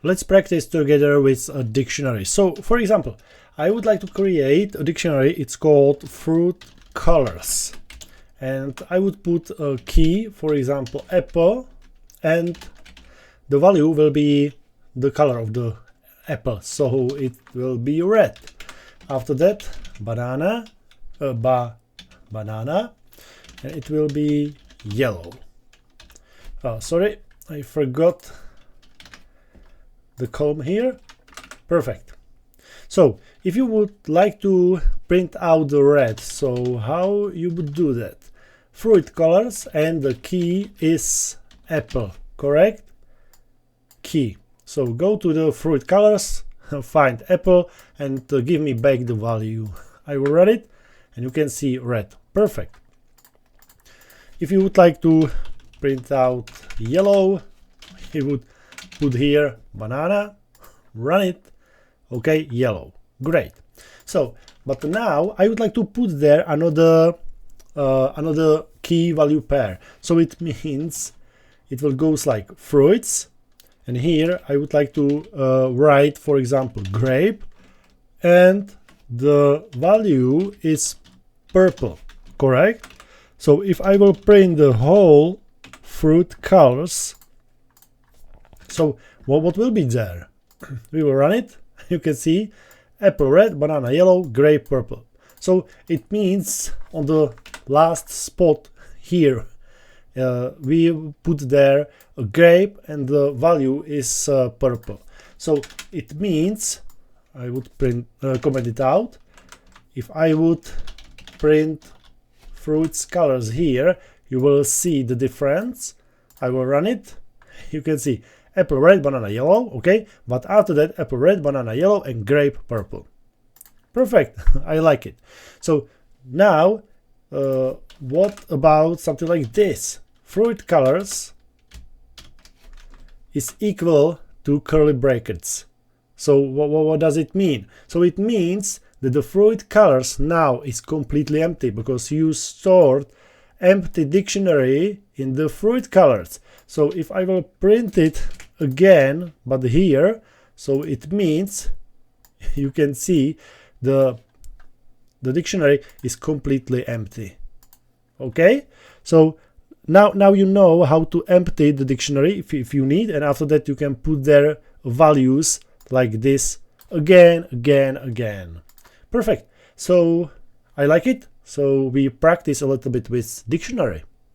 let's practice together with a dictionary. So for example, I would like to create a dictionary. It's called fruit colors, and I would put a key, for example apple, and the value will be the color of the apple, so it will be red. After that, banana, banana, and it will be yellow. Sorry, I forgot the column here. Perfect. So if you would like to print out the red, so how you would do that? Fruit colors, and the key is apple, correct? Key. So go to the fruit colors, find apple, and give me back the value. I will run it, and you can see red. Perfect. If you would like to print out yellow, you would put here banana, run it, okay, yellow. Great. So, but now I would like to put there another key value pair. So it means it will go like fruits, and here I would like to write, for example, grape, and the value is purple, correct? So if I will print the whole fruit colors, so what will be there? We will run it. You can see apple red, banana yellow, grape purple. So it means on the last spot here we put there a grape, and the value is purple. So it means I would comment it out. If I would print fruits colors here, you will see the difference. I will run it. You can see apple red, banana yellow, okay, but after that apple red, banana yellow, and grape purple. Perfect. I like it. So now what about something like this? Fruit colors is equal to curly brackets. So what does it mean? So it means that the fruit colors now is completely empty, because you stored empty dictionary in the fruit colors. So if I will print it again, but here, so it means you can see the dictionary is completely empty. Okay, so now you know how to empty the dictionary if you need, and after that you can put there values like this again. Perfect. So I like it. So we practice a little bit with dictionary.